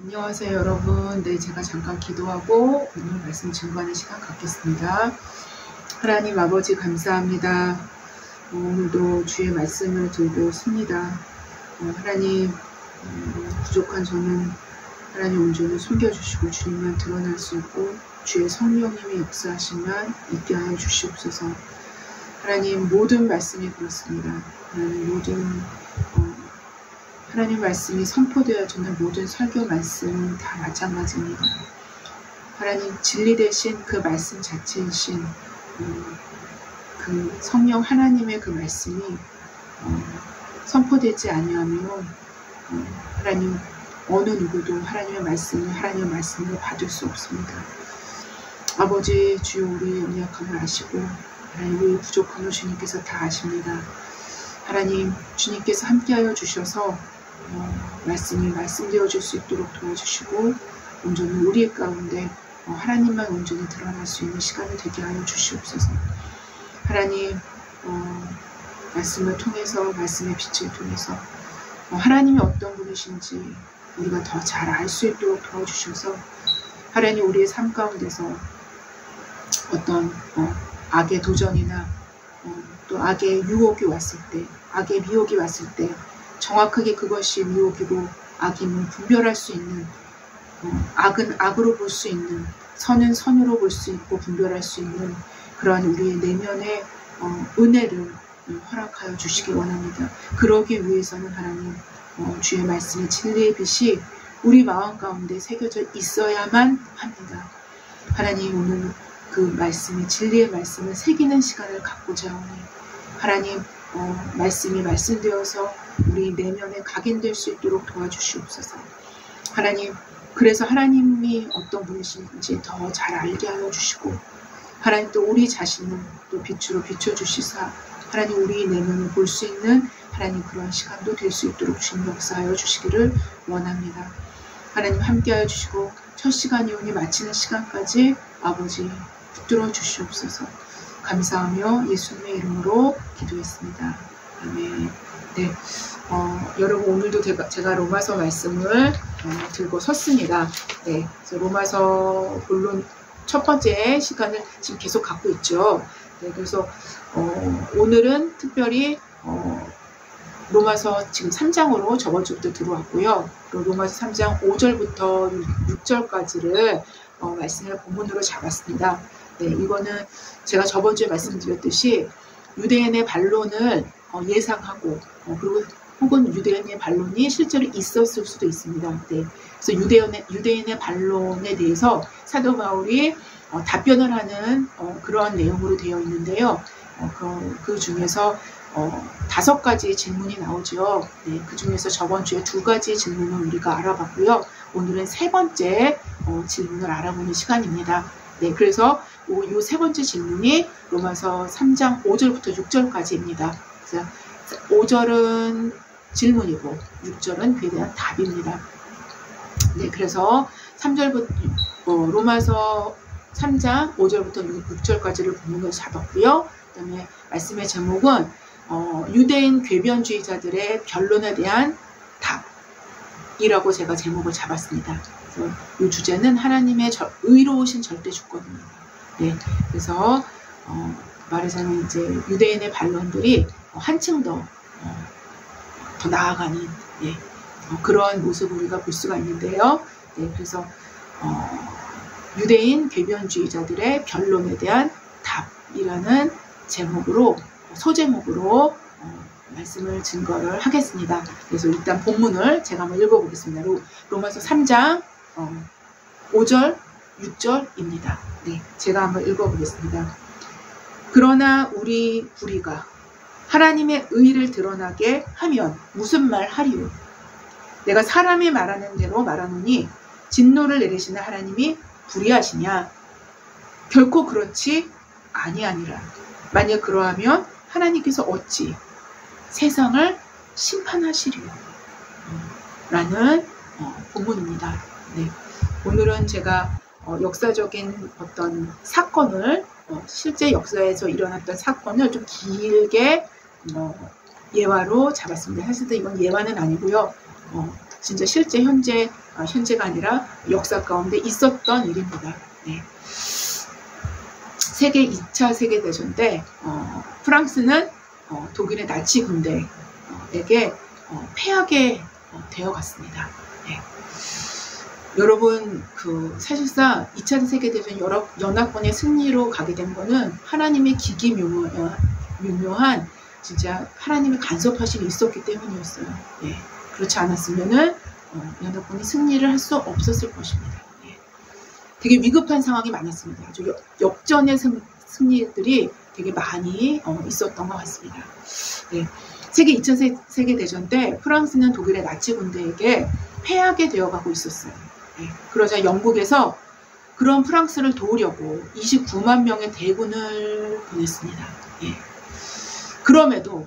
안녕하세요 여러분. 네, 제가 잠깐 기도하고 오늘 말씀 증거하는 시간 갖겠습니다. 하나님 아버지 감사합니다. 오늘도 주의 말씀을 들고 씁니다. 하나님 부족한 저는 하나님 온전히 숨겨주시고 주님만 드러날 수 있고 주의 성령님의 역사하심만 있게 하여 주시옵소서. 하나님 모든 말씀이 그렇습니다. 하나님 말씀이 선포되어지는 모든 설교 말씀은 다 마찬가지입니다. 하나님 진리 대신 그 말씀 자체이신 그 성령 하나님의 그 말씀이 선포되지 아니하면 하나님 어느 누구도 하나님의 말씀을 받을 수 없습니다. 아버지 주여 우리의 연약함을 아시고 하나님 우리의 부족함을 주님께서 다 아십니다. 하나님 주님께서 함께하여 주셔서 말씀이 말씀되어질 수 있도록 도와주시고 온전히 우리 가운데 하나님만 온전히 드러날 수 있는 시간이 되게 하여 주시옵소서. 하나님 말씀을 통해서 말씀의 빛을 통해서 하나님이 어떤 분이신지 우리가 더 잘 알 수 있도록 도와주셔서 하나님 우리의 삶 가운데서 어떤 악의 도전이나 또 악의 유혹이 왔을 때 악의 미혹이 왔을 때 정확하게 그것이 미혹이고 악임을 분별할 수 있는 악은 악으로 볼 수 있는 선은 선으로 볼 수 있고 분별할 수 있는 그러한 우리의 내면의 은혜를 허락하여 주시기 원합니다. 그러기 위해서는 하나님 주의 말씀의 진리의 빛이 우리 마음 가운데 새겨져 있어야만 합니다. 하나님 오늘 그 말씀의 진리의 말씀을 새기는 시간을 갖고자 하오니 하나님 말씀이 말씀되어서 우리 내면에 각인될 수 있도록 도와주시옵소서. 하나님 그래서 하나님이 어떤 분이신지 더 잘 알게 하여 주시고 하나님 또 우리 자신을 또 빛으로 비춰주시사 하나님 우리 내면을 볼 수 있는 하나님 그런 시간도 될 수 있도록 주님 역사하여 주시기를 원합니다. 하나님 함께하여 주시고 첫 시간이 오니 마치는 시간까지 아버지 붙들어 주시옵소서. 감사하며 예수님의 이름으로 기도했습니다. 아멘. 네, 여러분 오늘도 제가 로마서 말씀을 들고 섰습니다. 네, 그래서 로마서 본론 첫 번째 시간을 지금 계속 갖고 있죠. 네, 그래서 오늘은 특별히 로마서 지금 3장으로 저번 주부터 들어왔고요. 그리고 로마서 3장 5절부터 6절까지를 말씀을 본문으로 잡았습니다. 네, 이거는 제가 저번 주에 말씀드렸듯이 유대인의 반론을 예상하고 그리고 혹은 유대인의 반론이 실제로 있었을 수도 있습니다. 네, 그래서 유대인의 반론에 대해서 사도 바울이 답변을 하는 그러한 내용으로 되어 있는데요. 그 중에서 5가지 질문이 나오죠. 네, 그 중에서 저번 주에 2가지 질문을 우리가 알아봤고요. 오늘은 3번째 질문을 알아보는 시간입니다. 네, 그래서 이 3번째 질문이 로마서 3장 5절부터 6절까지입니다. 그래서 5절은 질문이고 6절은 그에 대한 답입니다. 네, 그래서 3절부터 로마서 3장 5절부터 6절까지를 본문으로 잡았고요. 그 다음에 말씀의 제목은 유대인 궤변주의자들의 변론에 대한 답이라고 제가 제목을 잡았습니다. 그래서 이 주제는 하나님의 의로우신 절대 주권입니다. 네, 그래서 말하자면 이제 유대인의 반론들이 한층 더 나아가는 그러한 모습을 우리가 볼 수가 있는데요. 네, 그래서 유대인 궤변주의자들의 변론에 대한 답이라는 제목으로 소제목으로 말씀을 증거를 하겠습니다. 그래서 일단 본문을 제가 한번 읽어보겠습니다. 로마서 3장 5절, 6절입니다. 네, 제가 한번 읽어보겠습니다. 그러나 우리 불의가 하나님의 의를 드러나게 하면 무슨 말 하리요? 내가 사람이 말하는 대로 말하노니 진노를 내리시는 하나님이 불의하시냐? 결코 그렇지 아니하니라. 만약 그러하면 하나님께서 어찌 세상을 심판하시리요? 라는 본문입니다. 네, 오늘은 제가 역사적인 어떤 사건을 실제 역사에서 일어났던 사건을 좀 길게 예화로 잡았습니다. 사실 이건 예화는 아니고요. 진짜 실제 현재가 아니라 역사 가운데 있었던 일입니다. 네. 2차 세계대전 때 프랑스는 독일의 나치 군대에게 패하게 되어갔습니다. 네. 여러분 사실상 2차 세계대전 연합군의 승리로 가게 된 거는 하나님의 기기묘묘한 진짜 하나님의 간섭하심이 있었기 때문이었어요. 예. 그렇지 않았으면은 연합군이 승리를 할 수 없었을 것입니다. 예. 되게 위급한 상황이 많았습니다. 아주 역전의 승리들이 되게 많이 있었던 것 같습니다. 예. 2차 세계대전 때 프랑스는 독일의 나치 군대에게 패하게 되어가고 있었어요. 예. 그러자 영국에서 그런 프랑스를 도우려고 29만 명의 대군을 보냈습니다. 예. 그럼에도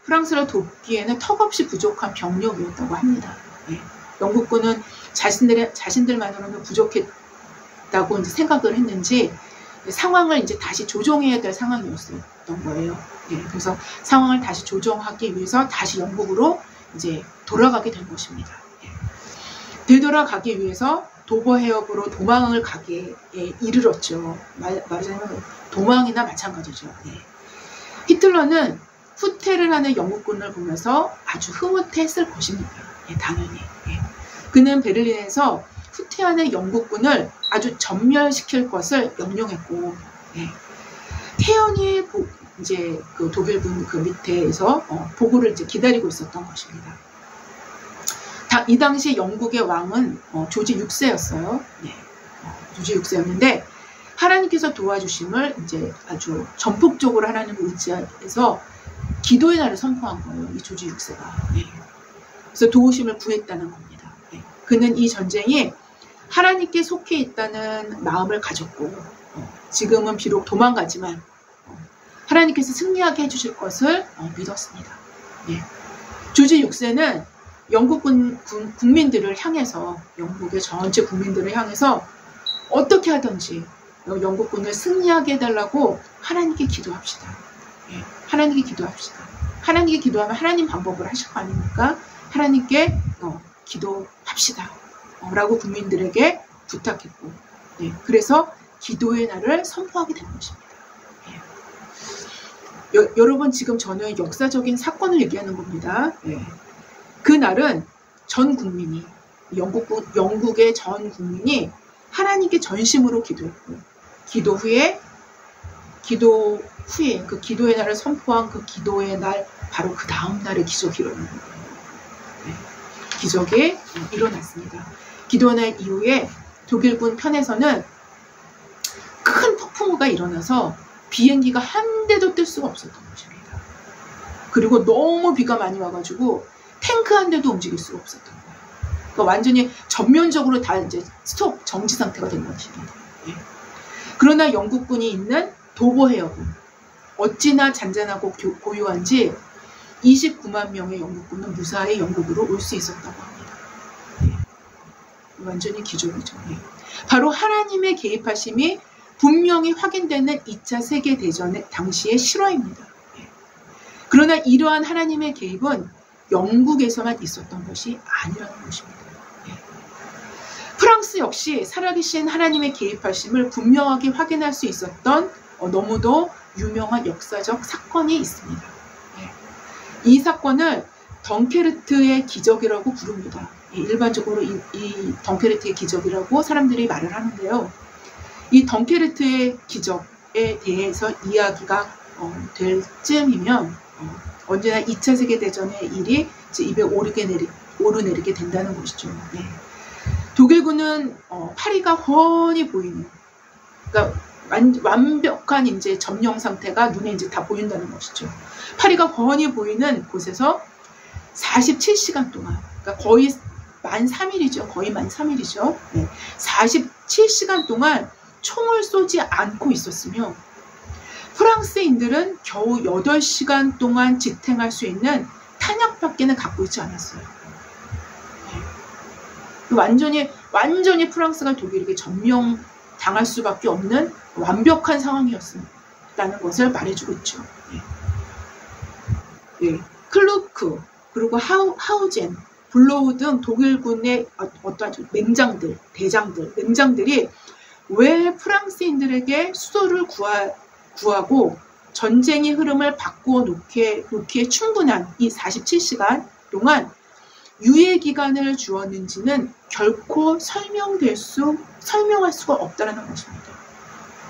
프랑스를 돕기에는 턱없이 부족한 병력이었다고 합니다. 예. 영국군은 자신들만으로는 부족했다고 이제 생각을 했는지 상황을 이제 다시 조정해야 될 상황이었던 거예요. 예. 그래서 상황을 다시 조정하기 위해서 다시 영국으로 이제 돌아가게 된 것입니다. 예. 되돌아가기 위해서 도버 해협으로 도망을 가기에 이르렀죠. 말하자면 도망이나 마찬가지죠. 예. 히틀러는 후퇴를 하는 영국군을 보면서 아주 흐뭇했을 것입니다. 예, 당연히. 예. 그는 베를린에서 후퇴하는 영국군을 아주 전멸시킬 것을 명령했고, 예. 태연히 이제 그 독일군 그 밑에서 보고를 이제 기다리고 있었던 것입니다. 이 당시 영국의 왕은 조지 6세였어요. 예. 조지 6세였는데 하나님께서 도와주심을 이제 아주 전폭적으로 하나님을 의지해서 기도의 날을 선포한 거예요. 이 조지 6세가. 예. 그래서 도우심을 구했다는 겁니다. 예. 그는 이 전쟁이 하나님께 속해 있다는 마음을 가졌고 지금은 비록 도망가지만 하나님께서 승리하게 해주실 것을 믿었습니다. 예. 조지 6세는 영국 국민들을 향해서 영국의 전체 국민들을 향해서 어떻게 하든지 영국군을 승리하게 해달라고 하나님께 기도합시다. 예, 하나님께 기도합시다. 하나님께 기도하면 하나님 방법을 하실 거 아닙니까? 하나님께 기도합시다. 라고 국민들에게 부탁했고, 예, 그래서 기도의 날을 선포하게 된 것입니다. 예. 여러분 지금 저는 역사적인 사건을 얘기하는 겁니다. 예. 그 날은 전 국민이 영국의 전 국민이 하나님께 전심으로 기도했고 기도 후에 그 기도의 날을 선포한 그 기도의 날 바로 그 다음 날에 기적이 일어난 거예요. 네. 기적이 일어났습니다. 기도의 날 이후에 독일군 편에서는 큰 폭풍우가 일어나서 비행기가 한 대도 뜰 수가 없었던 것입니다. 그리고 너무 비가 많이 와가지고 탱크 한 대도 움직일 수가 없었던 거예요. 그러니까 완전히 전면적으로 다 이제 스톱 정지 상태가 된 것입니다. 예. 그러나 영국군이 있는 도버 해협은 어찌나 잔잔하고 고요한지 29만 명의 영국군은 무사히 영국으로 올 수 있었다고 합니다. 예. 완전히 기적이죠. 예. 바로 하나님의 개입하심이 분명히 확인되는 2차 세계대전의 당시의 실화입니다. 예. 그러나 이러한 하나님의 개입은 영국에서만 있었던 것이 아니라는 것입니다. 예. 프랑스 역시 살아계신 하나님의 개입하심을 분명하게 확인할 수 있었던 너무도 유명한 역사적 사건이 있습니다. 예. 이 사건을 덩케르트의 기적이라고 부릅니다. 예. 일반적으로 이 덩케르트의 기적이라고 사람들이 말을 하는데요. 이 덩케르트의 기적에 대해서 이야기가 될 쯤이면 언제나 2차 세계대전의 일이 이제 입에 오르내리게 된다는 것이죠. 네. 독일군은 파리가 훤히 보이는, 그러니까 완벽한 이제 점령 상태가 눈에 이제 다 보인다는 것이죠. 파리가 훤히 보이는 곳에서 47시간 동안, 그러니까 거의 만 3일이죠. 거의 만 3일이죠. 네. 47시간 동안 총을 쏘지 않고 있었으며 프랑스인들은 겨우 8시간 동안 지탱할 수 있는 탄약밖에는 갖고 있지 않았어요. 네. 완전히 프랑스가 독일에게 점령당할 수밖에 없는 완벽한 상황이었다는 것을 말해주고 있죠. 네. 네. 클루크 그리고 하우젠 블로우 등 독일군의 어떤 맹장들이 왜 프랑스인들에게 수도를 구하고 전쟁의 흐름을 바꾸어 놓기에 충분한 이 47시간 동안 유예 기간을 주었는지는 결코 설명할 수가 없다는 것입니다.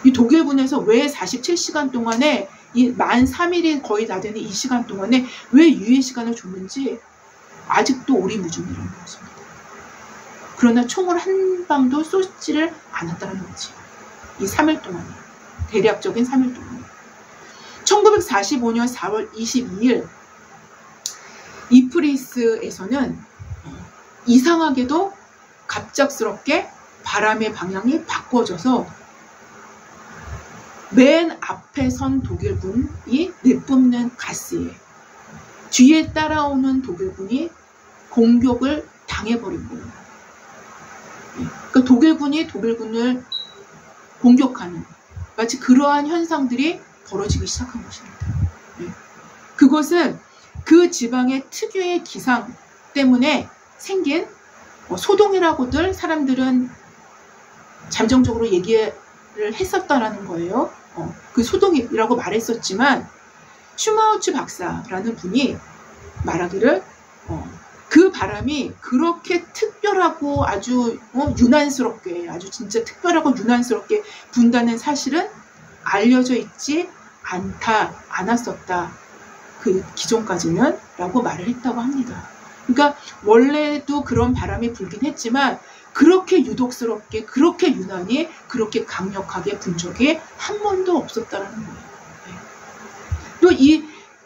이 독일군에서 왜 47시간 동안에 이 만 3일이 거의 다 되는 이 시간 동안에 왜 유예 시간을 줬는지 아직도 오리무중이라는 것입니다. 그러나 총을 한 방도 쏘지를 않았다는 거지. 이 3일 동안에. 대략적인 3일 동안에. 1945년 4월 22일 이프리스에서는 이상하게도 갑작스럽게 바람의 방향이 바꿔져서 맨 앞에 선 독일군이 내뿜는 가스에 뒤에 따라오는 독일군이 공격을 당해버린 거예요. 그러니까 독일군이 독일군을 공격하는 마치 그러한 현상들이 벌어지기 시작한 것입니다. 그것은 그 지방의 특유의 기상 때문에 생긴 소동이라고들 사람들은 잠정적으로 얘기를 했었다라는 거예요. 그 소동이라고 말했었지만 슈마우츠 박사라는 분이 말하기를 그 바람이 그렇게 특별하고 아주 유난스럽게 아주 진짜 특별하고 유난스럽게 분다는 사실은 알려져 있지 않았었다. 그 기존까지는 라고 말을 했다고 합니다. 그러니까 원래도 그런 바람이 불긴 했지만 그렇게 유독스럽게 그렇게 유난히 그렇게 강력하게 분 적이 한 번도 없었다는 거예요. 또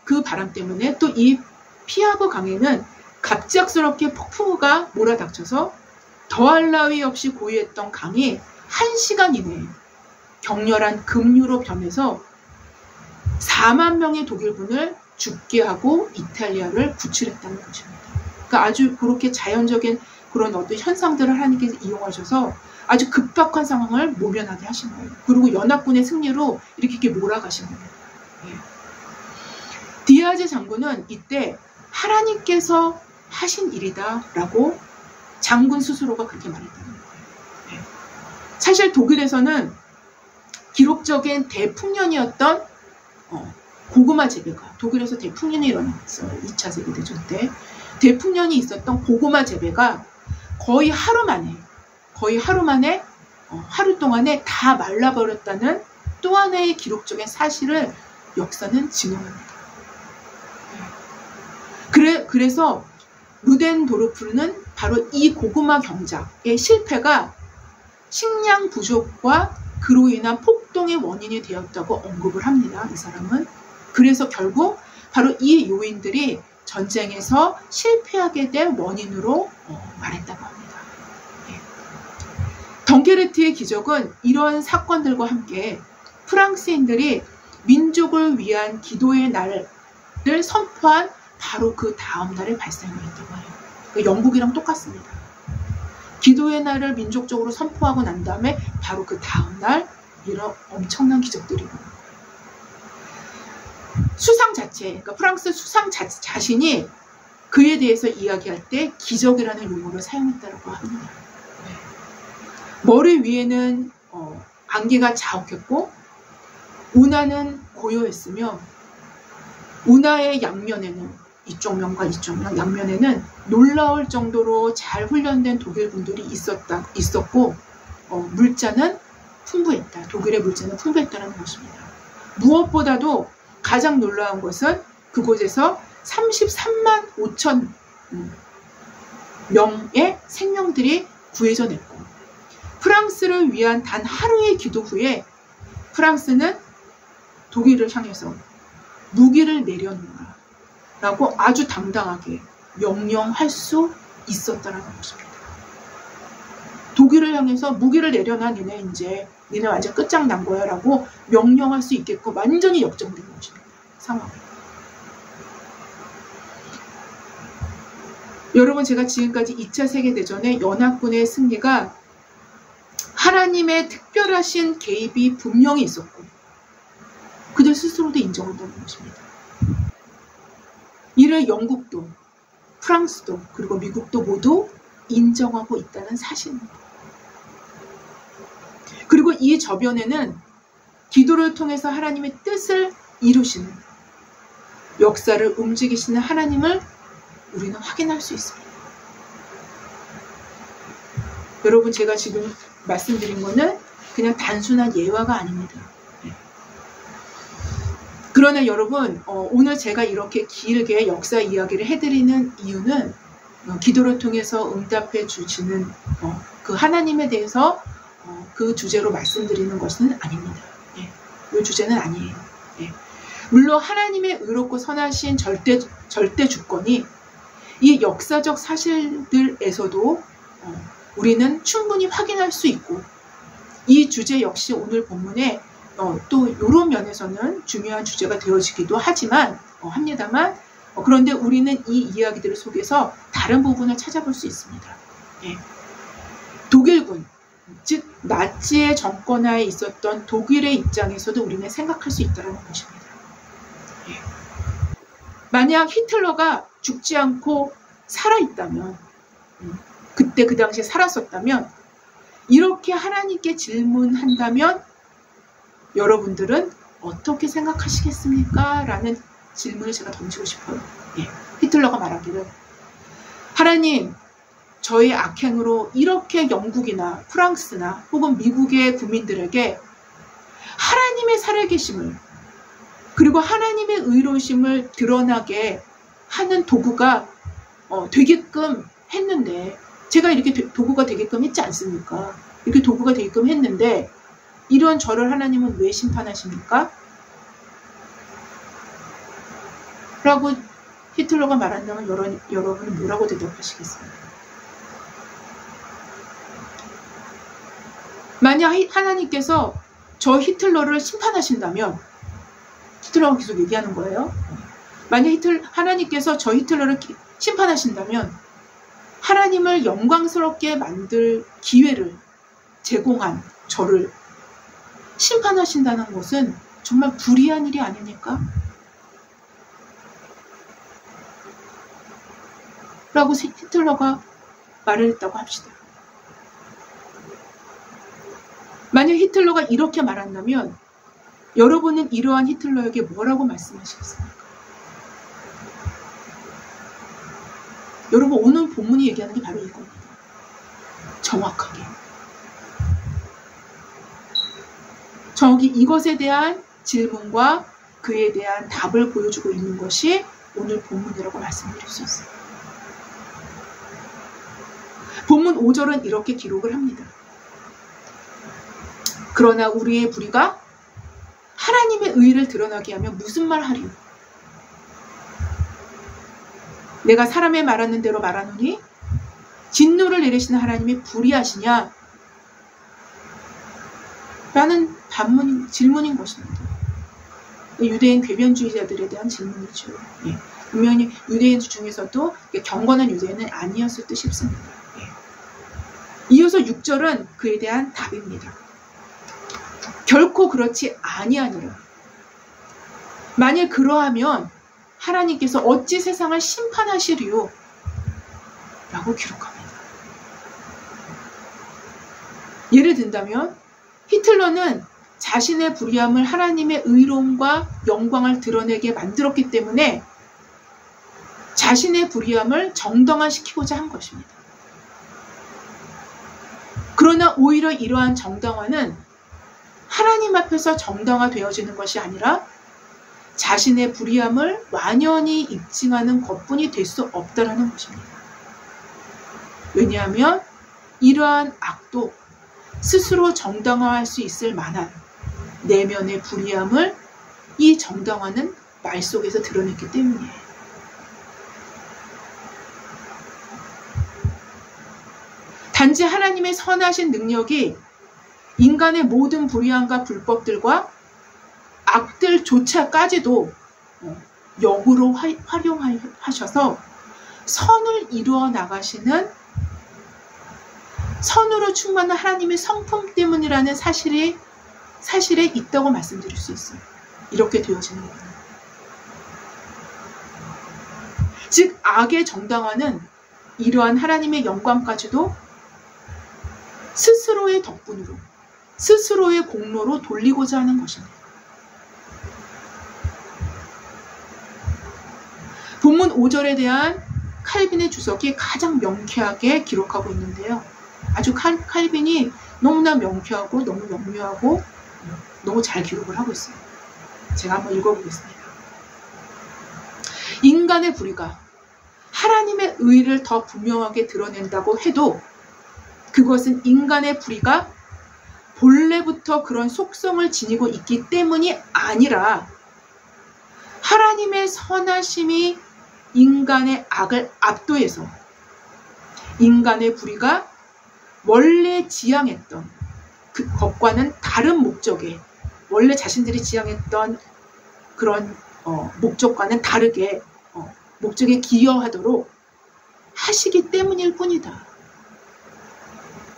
그 바람 때문에 또 이 피아브 강에는 갑작스럽게 폭풍우가 몰아닥쳐서 더할 나위 없이 고요했던 강이 1시간 이내에 격렬한 급류로 변해서 4만 명의 독일군을 죽게 하고 이탈리아를 구출했다는 것입니다. 그러니까 아주 그렇게 자연적인 그런 어떤 현상들을 하나님께서 이용하셔서 아주 급박한 상황을 모면하게 하신 거예요. 그리고 연합군의 승리로 이렇게 몰아가신 거예요. 디아즈 장군은 이때 하나님께서 하신 일이다 라고 장군 스스로가 그렇게 말했다는 거예요. 사실 독일에서는 기록적인 대풍년이었던 고구마 재배가 독일에서 대풍년이 일어났어요. 2차 세계대전 때 대풍년이 있었던 고구마 재배가 거의 하루 만에 하루 동안에 다 말라버렸다는 또 하나의 기록적인 사실을 역사는 증언합니다. 그래서 루덴도르프는 바로 이 고구마 경작의 실패가 식량 부족과 그로 인한 폭동의 원인이 되었다고 언급을 합니다. 이 사람은. 그래서 결국 바로 이 요인들이 전쟁에서 실패하게 된 원인으로 말했다고 합니다. 덩케르트의 기적은 이런 사건들과 함께 프랑스인들이 민족을 위한 기도의 날을 선포한 바로 그 다음 날에 발생했다고 해요. 영국이랑 똑같습니다. 기도의 날을 민족적으로 선포하고 난 다음에 바로 그 다음 날 이런 엄청난 기적들이 일어나는 거예요. 수상 자체, 그러니까 프랑스 수상 자신이 그에 대해서 이야기할 때 기적이라는 용어를 사용했다고 합니다. 머리 위에는 안개가 자욱했고 운하는 고요했으며 운하의 양면에는 이쪽 면과 이쪽 면 양면에는 놀라울 정도로 잘 훈련된 독일군들이 있었고 물자는 풍부했다. 독일의 물자는 풍부했다는 것입니다. 무엇보다도 가장 놀라운 것은 그곳에서 33만 5천 명의 생명들이 구해져냈고 프랑스를 위한 단 하루의 기도 후에 프랑스는 독일을 향해서 무기를 내려놓으라 라고 아주 당당하게 명령할 수 있었다는 것입니다. 독일을 향해서 무기를 내려놔 니네 완전 끝장난 거야 라고 명령할 수 있겠고 완전히 역정된 것입니다. 상황이. 여러분 제가 지금까지 2차 세계대전의 연합군의 승리가 하나님의 특별하신 개입이 분명히 있었고 그들 스스로도 인정한다는 것입니다. 이를 영국도 프랑스도 그리고 미국도 모두 인정하고 있다는 사실입니다. 그리고 이 저변에는 기도를 통해서 하나님의 뜻을 이루시는, 역사를 움직이시는 하나님을 우리는 확인할 수 있습니다. 여러분, 제가 지금 말씀드린 거는 그냥 단순한 예화가 아닙니다. 그러나 여러분, 오늘 제가 이렇게 길게 역사 이야기를 해드리는 이유는 기도를 통해서 응답해 주시는 그 하나님에 대해서 그 주제로 말씀드리는 것은 아닙니다. 이 주제는 아니에요. 물론 하나님의 의롭고 선하신 절대 주권이 이 역사적 사실들에서도 우리는 충분히 확인할 수 있고, 이 주제 역시 오늘 본문에 또 이런 면에서는 중요한 주제가 되어지기도 합니다만, 그런데 우리는 이 이야기들 속에서 다른 부분을 찾아볼 수 있습니다. 독일군, 즉 나치의 정권하에 있었던 독일의 입장에서도 우리는 생각할 수 있다는 것입니다. 만약 히틀러가 죽지 않고 살아있다면, 그때 그 당시에 살았었다면, 이렇게 하나님께 질문한다면 여러분들은 어떻게 생각하시겠습니까? 라는 질문을 제가 던지고 싶어요. 히틀러가 말하기를, 하나님, 저의 악행으로 이렇게 영국이나 프랑스나 혹은 미국의 국민들에게 하나님의 살아계심을, 그리고 하나님의 의로우심을 드러나게 하는 도구가 되게끔 했는데, 제가 이렇게 도구가 되게끔 했지 않습니까? 이렇게 도구가 되게끔 했는데 이런 저를 하나님은 왜 심판하십니까? 라고 히틀러가 말한다면 여러분은 뭐라고 대답하시겠습니까? 만약 하나님께서 저 히틀러를 심판하신다면, 히틀러가 계속 얘기하는 거예요. 만약 하나님께서 저 히틀러를 심판하신다면 하나님을 영광스럽게 만들 기회를 제공한 저를 심판하신다는 것은 정말 불의한 일이 아닙니까? 라고 히틀러가 말을 했다고 합시다. 만약 히틀러가 이렇게 말한다면 여러분은 이러한 히틀러에게 뭐라고 말씀하시겠습니까? 여러분, 오늘 본문이 얘기하는 게 바로 이겁니다. 정확하게. 이것에 대한 질문과 그에 대한 답을 보여주고 있는 것이 오늘 본문이라고 말씀드릴 수 있어요. 본문 5절은 이렇게 기록을 합니다. 그러나 우리의 불의가 하나님의 의를 드러나게 하면 무슨 말 하리요? 내가 사람의 말하는 대로 말하노니 진노를 내리시는 하나님이 불의하시냐? 라는 질문인 것입니다. 유대인 궤변주의자들에 대한 질문이죠. 분명히 유대인 중에서도 경건한 유대인은 아니었을 듯 싶습니다. 이어서 6절은 그에 대한 답입니다. 결코 그렇지 아니하니라. 만일 그러하면 하나님께서 어찌 세상을 심판하시리요? 라고 기록합니다. 예를 든다면 히틀러는 자신의 불의함을 하나님의 의로움과 영광을 드러내게 만들었기 때문에 자신의 불의함을 정당화시키고자 한 것입니다. 그러나 오히려 이러한 정당화는 하나님 앞에서 정당화되어지는 것이 아니라 자신의 불의함을 완연히 입증하는 것뿐이 될 수 없다는 것입니다. 왜냐하면 이러한 악도 스스로 정당화할 수 있을 만한 내면의 불의함을 이 정당화는 말 속에서 드러냈기 때문이에요. 단지 하나님의 선하신 능력이 인간의 모든 불의함과 불법들과 악들조차까지도 역으로 활용하셔서 선을 이루어 나가시는, 선으로 충만한 하나님의 성품 때문이라는 사실에 있다고 말씀드릴 수 있어요. 이렇게 되어지는 겁니다. 즉 악의 정당화는 이러한 하나님의 영광까지도 스스로의 덕분으로, 스스로의 공로로 돌리고자 하는 것입니다. 본문 5절에 대한 칼빈의 주석이 가장 명쾌하게 기록하고 있는데요. 아주 칼빈이 너무나 명쾌하고 너무 명료하고 너무 잘 기록을 하고 있어요. 제가 한번 읽어보겠습니다. 인간의 불의가 하나님의 의를 더 분명하게 드러낸다고 해도 그것은 인간의 불의가 본래부터 그런 속성을 지니고 있기 때문이 아니라 하나님의 선하심이 인간의 악을 압도해서 인간의 불의가 원래 지향했던 그것과는 다른 목적에, 원래 자신들이 지향했던 그런 목적과는 다르게 목적에 기여하도록 하시기 때문일 뿐이다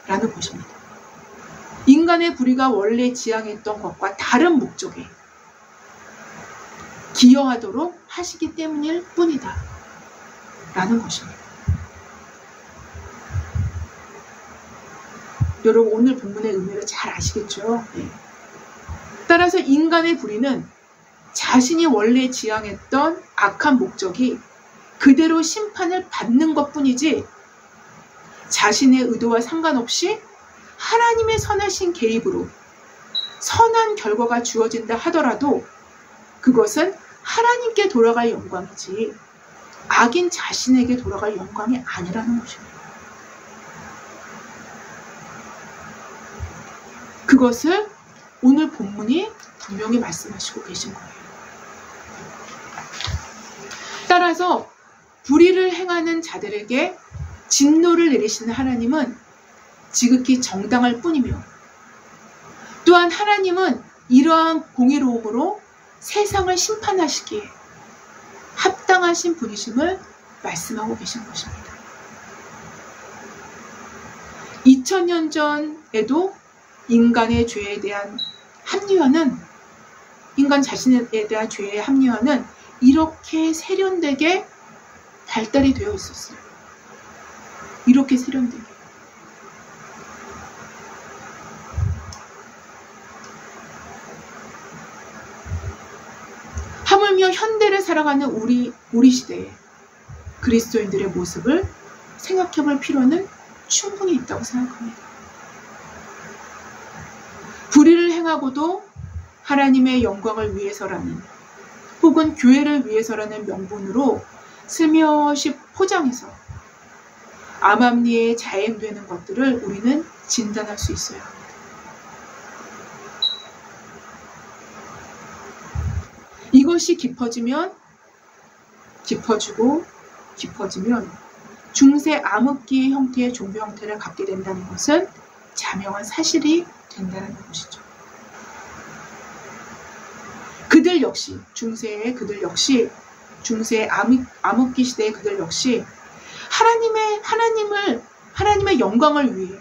라는 것입니다. 인간의 불의가 원래 지향했던 것과 다른 목적에 기여하도록 하시기 때문일 뿐이다 라는 것입니다. 여러분 오늘 본문의 의미를 잘 아시겠죠? 네. 따라서 인간의 불의는 자신이 원래 지향했던 악한 목적이 그대로 심판을 받는 것뿐이지 자신의 의도와 상관없이 하나님의 선하신 개입으로 선한 결과가 주어진다 하더라도 그것은 하나님께 돌아갈 영광이지 악인 자신에게 돌아갈 영광이 아니라는 것입니다. 그것을 오늘 본문이 분명히 말씀하시고 계신 거예요. 따라서 불의를 행하는 자들에게 진노를 내리시는 하나님은 지극히 정당할 뿐이며 또한 하나님은 이러한 공의로움으로 세상을 심판하시기에 합당하신 분이심을 말씀하고 계신 것입니다. 2000년 전에도 인간의 죄에 대한 합리화는, 인간 자신에 대한 죄의 합리화는 이렇게 세련되게 발달이 되어 있었어요. 이렇게 세련되게. 하물며 현대를 살아가는 우리 시대에 그리스도인들의 모습을 생각해 볼 필요는 충분히 있다고 생각합니다. 불의를 행하고도 하나님의 영광을 위해서라는 혹은 교회를 위해서라는 명분으로 슬며시 포장해서 암암리에 자행되는 것들을 우리는 진단할 수 있어야 합니다. 이것이 깊어지면 중세 암흑기의 형태의 종교 형태를 갖게 된다는 것은 자명한 사실이 된다는 것이죠. 그들 역시 중세의 암흑기 시대의 그들 역시 하나님의 영광을 위해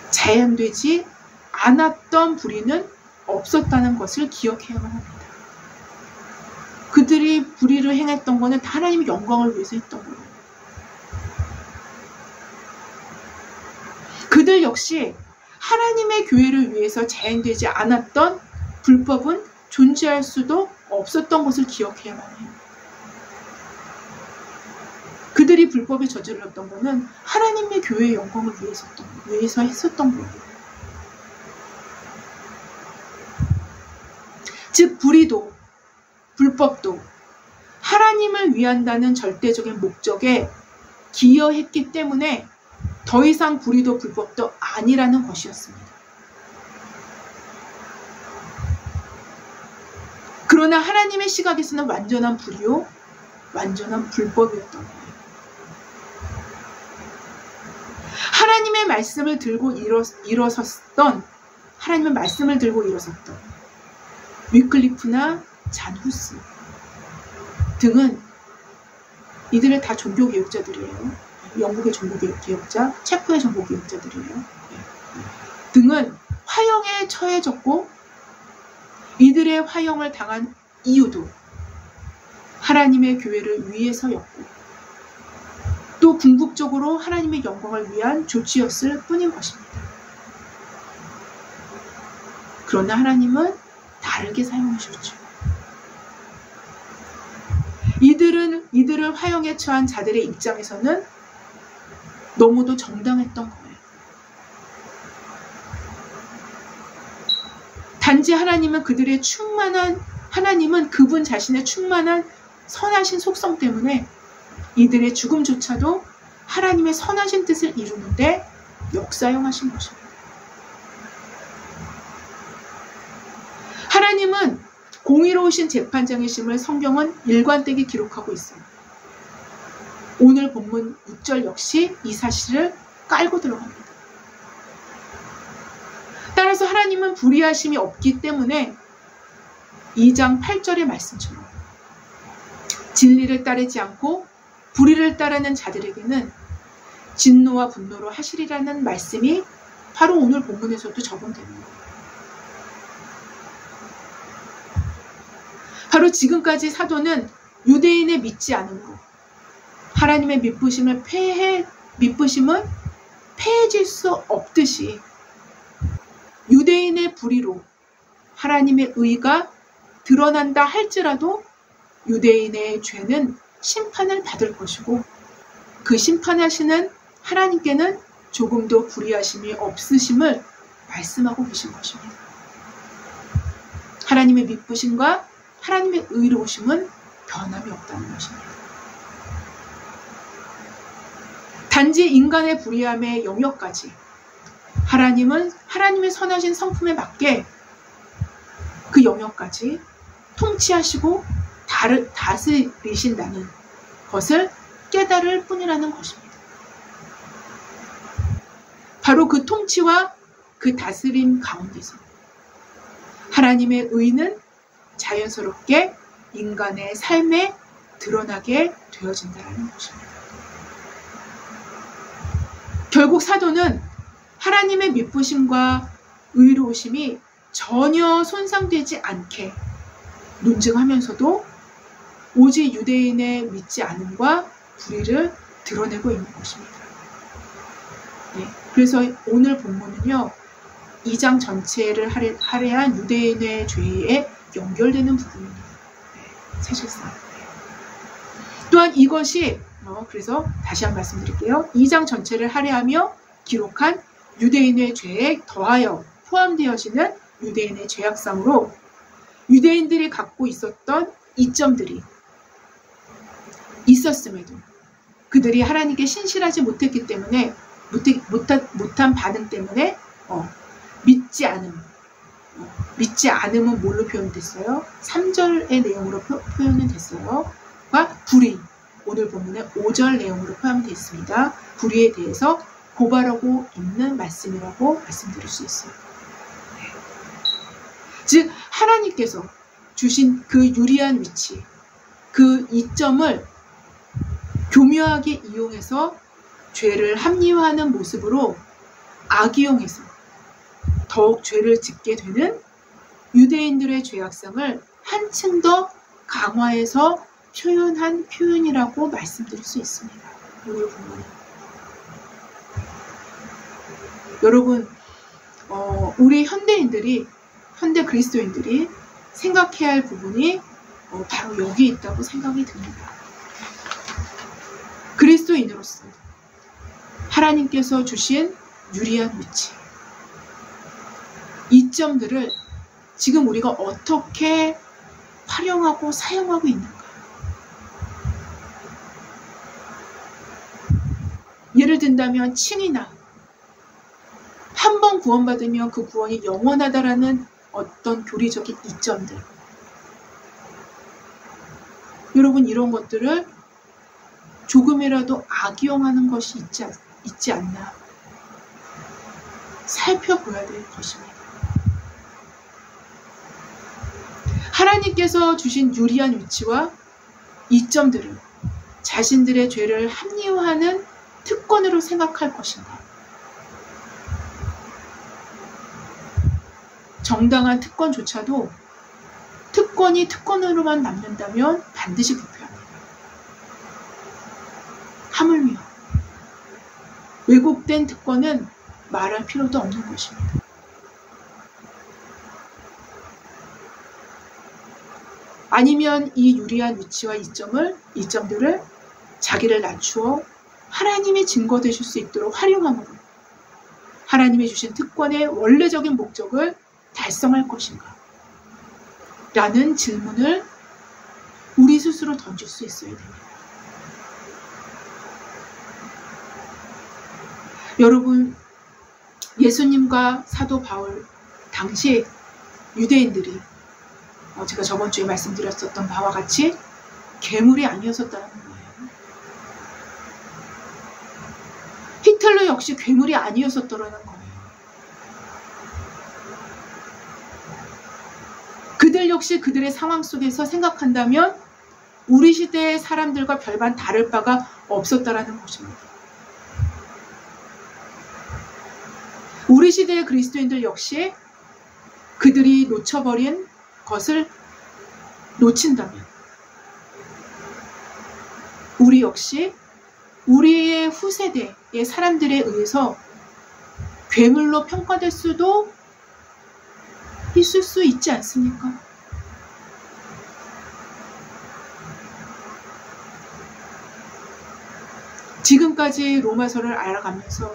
자연되지 않았던 불의는 없었다는 것을 기억해야만 합니다. 그들이 불의를 행했던 것은 하나님의 영광을 위해서 했던 거예요. 그들 역시 하나님의 교회를 위해서 자행되지 않았던 불법은 존재할 수도 없었던 것을 기억해야만 해요. 그들이 불법에 저질렀던 것은 하나님의 교회의 영광을 위해서 했었던 거예요. 즉 불의도 불법도 하나님을 위한다는 절대적인 목적에 기여했기 때문에 더 이상 불의도 불법도 아니라는 것이었습니다. 그러나 하나님의 시각에서는 완전한 불의요, 완전한 불법이었던 거예요. 하나님의 말씀을 들고 일어섰던 위클리프나 잔 후스 등은 이들은 다 종교개혁자들이에요. 영국의 종교개혁자, 체코의 종교개혁자들이에요. 등은 화형에 처해졌고 이들의 화형을 당한 이유도 하나님의 교회를 위해서 였고 또 궁극적으로 하나님의 영광을 위한 조치였을 뿐인 것입니다. 그러나 하나님은 다르게 사용하셨죠. 이들을 화형에 처한 자들의 입장에서는 너무도 정당했던 거예요. 단지 하나님은 그분 자신의 충만한 선하신 속성 때문에 이들의 죽음조차도 하나님의 선하신 뜻을 이루는데 역사용하신 것입니다. 하나님은 공의로우신 재판장이심을 성경은 일관되게 기록하고 있어요. 오늘 본문 6절 역시 이 사실을 깔고 들어갑니다. 따라서 하나님은 불의하심이 없기 때문에 2장 8절의 말씀처럼 진리를 따르지 않고 불의를 따르는 자들에게는 진노와 분노로 하시리라는 말씀이 바로 오늘 본문에서도 적용되는 거예요. 바로 지금까지 사도는 유대인의 믿지 않음으로 하나님의 미쁘심은 패해질 수 없듯이 유대인의 불의로 하나님의 의가 드러난다 할지라도 유대인의 죄는 심판을 받을 것이고 그 심판하시는 하나님께는 조금도 불의하심이 없으심을 말씀하고 계신 것입니다. 하나님의 미쁘심과 하나님의 의로우심은 변함이 없다는 것입니다. 단지 인간의 불의함의 영역까지 하나님은 하나님의 선하신 성품에 맞게 그 영역까지 통치하시고 다스리신다는 것을 깨달을 뿐이라는 것입니다. 바로 그 통치와 그 다스림 가운데서 하나님의 의는 자연스럽게 인간의 삶에 드러나게 되어진다는 것입니다. 결국 사도는 하나님의 미쁘심과 의로우심이 전혀 손상되지 않게 논증하면서도 오직 유대인의 믿지 않음과 불의를 드러내고 있는 것입니다. 네, 그래서 오늘 본문은요, 2장 전체를 할애한 유대인의 죄에 연결되는 부분입니다. 네, 사실상. 또한 이것이 그래서 다시 한번 말씀드릴게요. 2장 전체를 할애하며 기록한 유대인의 죄에 더하여 포함되어지는 유대인의 죄악상으로 유대인들이 갖고 있었던 이점들이 있었음에도 그들이 하나님께 신실하지 못했기 때문에 못한 반응 때문에 믿지 않음은 뭘로 표현됐어요? 3절의 내용으로 표현은 됐어요. 과 불의, 오늘 본문의 5절 내용으로 포함되어 있습니다. 불의에 대해서 고발하고 있는 말씀이라고 말씀드릴 수 있어요. 네. 즉 하나님께서 주신 그 유리한 위치, 그 이점을 교묘하게 이용해서 죄를 합리화하는 모습으로 악이용해서 더욱 죄를 짓게 되는 유대인들의 죄악성을 한층 더 강화해서 표현한 표현이라고 말씀드릴 수 있습니다. 오늘 본문은. 여러분, 우리 현대 그리스도인들이 생각해야 할 부분이 바로 여기 있다고 생각이 듭니다. 그리스도인으로서 하나님께서 주신 유리한 위치, 이점들을 지금 우리가 어떻게 활용하고 사용하고 있는가? 예를 든다면 칭의나 한 번 구원받으면 그 구원이 영원하다라는 어떤 교리적인 이점들, 여러분 이런 것들을 조금이라도 악용하는 것이 있지 않나 살펴봐야 될 것입니다. 하나님께서 주신 유리한 위치와 이점들을 자신들의 죄를 합리화하는 특권으로 생각할 것인가? 특권이 특권으로만 남는다면 반드시 부패합니다. 하물며 왜곡된 특권은 말할 필요도 없는 것입니다. 아니면 이 유리한 위치와 이점들을 자기를 낮추어 하나님의 증거 되실 수 있도록 활용함으로 하나님이 주신 특권의 원래적인 목적을 달성할 것인가? 라는 질문을 우리 스스로 던질 수 있어야 됩니다. 여러분, 예수님과 사도 바울 당시 유대인들이 제가 저번 주에 말씀드렸었던 바와 같이 괴물이 아니었었다는 거예요. 히틀러 역시 괴물이 아니었었다는 거예요. 그들 역시 그들의 상황 속에서 생각한다면 우리 시대의 사람들과 별반 다를 바가 없었다라는 것입니다. 우리 시대의 그리스도인들 역시 그들이 놓쳐버린 것을 놓친다면 우리 역시 우리의 후세대의 사람들에 의해서 괴물로 평가될 수도 있을 수 있지 않습니까? 지금까지 로마서를 알아가면서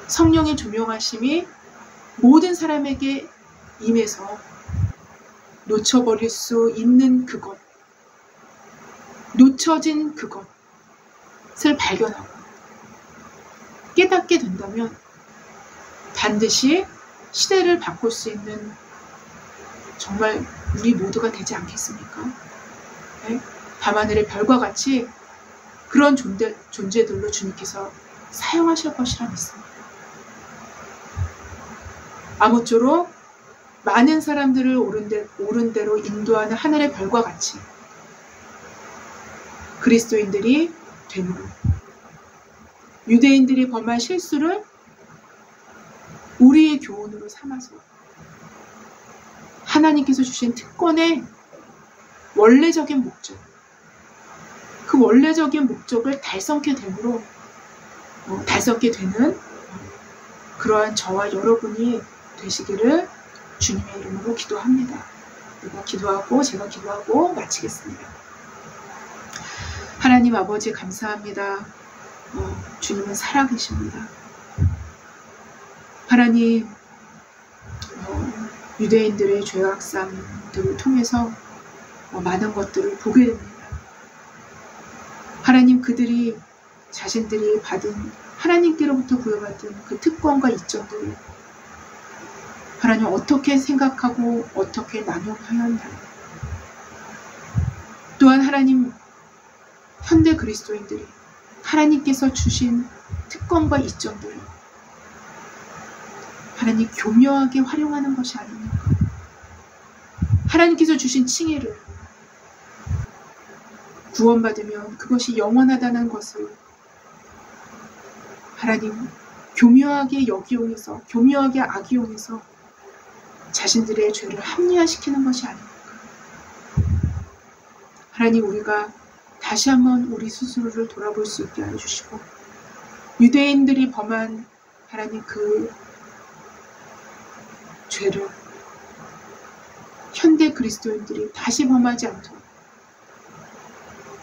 성령의 조명하심이 모든 사람에게 임해서 놓쳐버릴 수 있는 그것, 놓쳐진 그것을 발견하고 깨닫게 된다면 반드시 시대를 바꿀 수 있는 정말 우리 모두가 되지 않겠습니까? 네? 밤하늘의 별과 같이 그런 존재들로 주님께서 사용하실 것이라 믿습니다. 아무쪼록 많은 사람들을 옳은 대로 인도하는 하늘의 별과 같이 그리스도인들이 되므로 유대인들이 범한 실수를 우리의 교훈으로 삼아서 하나님께서 주신 특권의 원래적인 목적, 그 원래적인 목적을 달성케 되므로 달성케 되는 그러한 저와 여러분이 되시기를 주님의 이름으로 기도합니다. 제가 기도하고 마치겠습니다. 하나님 아버지 감사합니다. 주님은 살아계십니다. 하나님, 유대인들의 죄악sam들을 통해서 많은 것들을 보게 됩니다. 하나님, 그들이 자신들이 받은 하나님께로부터 부여받은 그 특권과 이점들을 하나님 어떻게 생각하고 어떻게 남용하였나. 또한 하나님, 현대 그리스도인들이 하나님께서 주신 특권과 이점들을 하나님 교묘하게 활용하는 것이 아닙니까? 하나님께서 주신 칭의를 구원받으면 그것이 영원하다는 것을 하나님 교묘하게 교묘하게 악용해서 자신들의 죄를 합리화시키는 것이 아닙니까? 하나님, 우리가 다시 한번 우리 스스로를 돌아볼 수 있게 하여 주시고 유대인들이 범한 하나님 그 죄를 현대 그리스도인들이 다시 범하지 않도록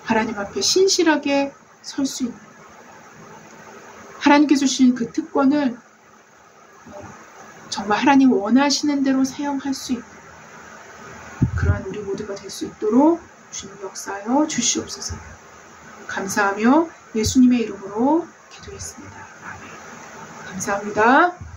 하나님 앞에 신실하게 설 수 있는 하나님께서 주신 그 특권을 정말 하나님 원하시는 대로 사용할 수 있는 그러한 우리 모두가 될 수 있도록 주님 역사하여 주시옵소서. 감사하며 예수님의 이름으로 기도했습니다. 아멘. 감사합니다.